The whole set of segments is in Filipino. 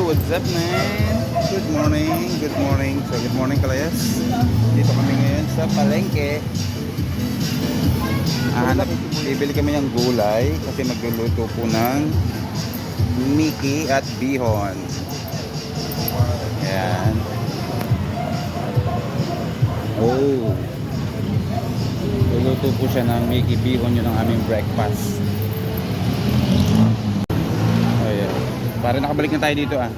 what's up man? Good morning, good morning. So good morning kalayas. Dito kami ngayon sa palengke. Bibili kami ng gulay kasi magluluto po ng Mickey at Bihon. Ayan. Oh. Luluto po siya ng Mickey Bihon, yun ang aming breakfast. Ayan. Para nakabalik na tayo dito ah.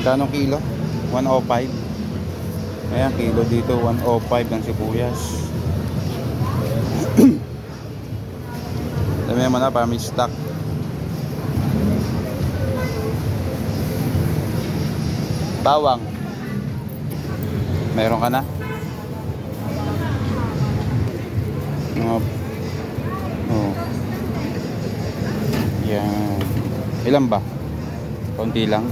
Kanong kilo? 105. Ayan, kilo dito 105 ng sibuyas. Dami naman na para may stock. Bawang. Meron ka na? Oh. Yan. Ilan ba? Konti lang.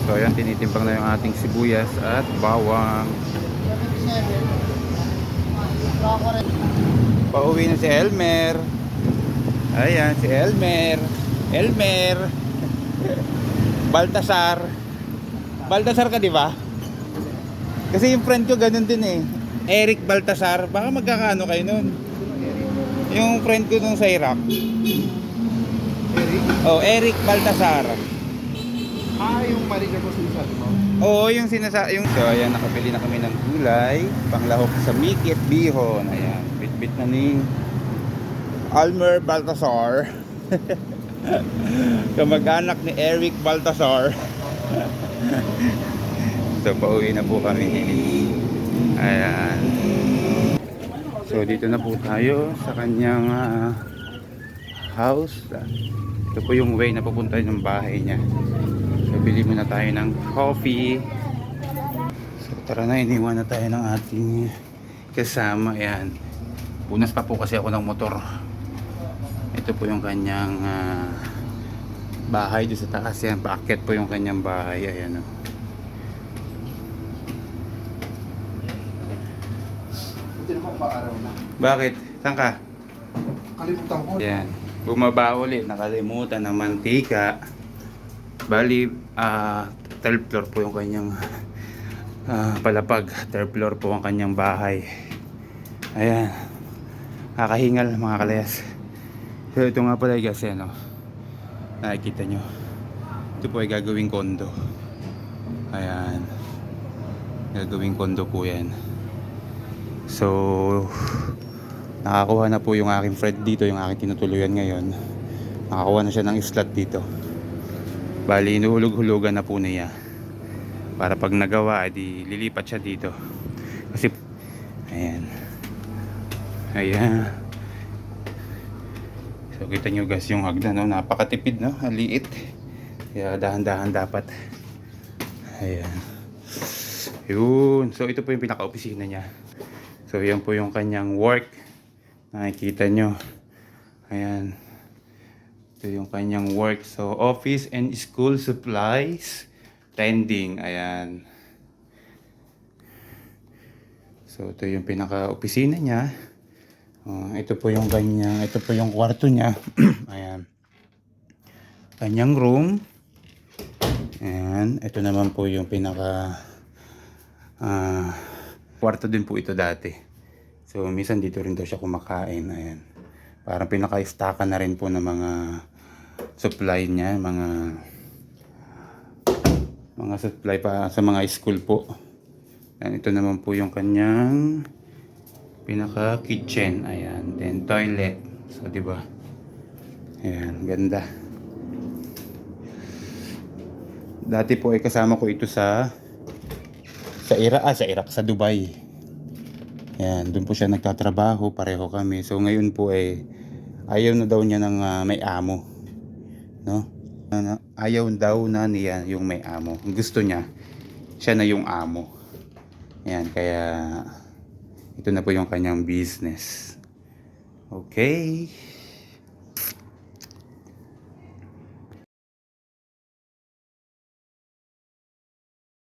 So yan, tinitimpang na yung ating sibuyas at bawang. Pauwi na si Elmer. Ayan, si Elmer. Elmer. Baltasar. Baltasar ka, di ba? Kasi yung friend ko ganun din eh. Eric Baltasar. Baka magkakaano kayo nun. Yung friend ko nung sa Iraq. Eric? Oh, Eric Baltasar. Yung marika ko sinasabi mo? Oo, yung yung... So, ayan, nakabili na kami ng gulay. Panglahok sa Mickey at Bihon. Ayan, bit-bit na ni Almer Baltasar. Kamag-anak ni Eric Baltasar. So, pauwi na po kami. Ayan. So, dito na po tayo sa kanyang house. Ito po yung way na pupunta ng bahay niya. So, bili muna tayo ng coffee. So, tara na, iniwan na tayo ng ating kasama. Ayan. Punas pa po kasi ako ng motor. Ito po yung kanyang bahay doon sa taas. Yan, paakyat po yung kanyang bahay. Ayan o. Hindi naman pa-araw na. Bakit? Saan ka? Kalimutan ko. Yan. Bumaba ulit. Nakalimutan ng mantika. Bali, 3rd floor po yung kanyang palapag. 3rd floor po ang kanyang bahay. Ayan. Kakahingal mga kalayas. So ito nga pala guys, ano, nakikita nyo. Ito po ay gagawing kondo. Ayan. Gagawing kondo po yan. So, nakakuha na po yung aking friend dito, yung aking tinutuluyan ngayon. Nakakuha na siya ng slot dito. Bali, inuhulog-hulugan na po niya. Para pag nagawa, edi lilipat siya dito. Kasi, ayan. Ayan. So, kita nyo guys yung hagdan, no? Napakatipid, no? Liit. Kaya dahan-dahan dapat. Ayan. Yun. So, ito po yung pinaka-opisina niya. So, yan po yung kanyang work. Nakikita nyo. Ayan. Ito yung kanyang work. So, office and school supplies. Pending. Ayan. So, ito yung pinaka-opisina niya. Ito po yung kanyang, ito po yung kwarto niya. Ayan. Kanyang room. Ayan. Ito naman po yung pinaka kwarto din po ito dati. So, minsan dito rin daw siya kumakain. Ayan. Parang pinaka-stackan na rin po ng mga supply niya, mga supply pa sa mga school po. And ito naman po yung kanyang pinaka kitchen. Ayan, then toilet. So, di ba? Ayan, ganda. Dati po ay kasama ko ito sa Iraq, sa Dubai. Ayan, doon po siya nagtatrabaho, pareho kami. So ngayon po ay ayaw na daw niya ng may amo. No? Ayaw daw na niya yung may amo. Gusto niya, siya na yung amo. Ayan, kaya ito na po yung kanyang business. Okay.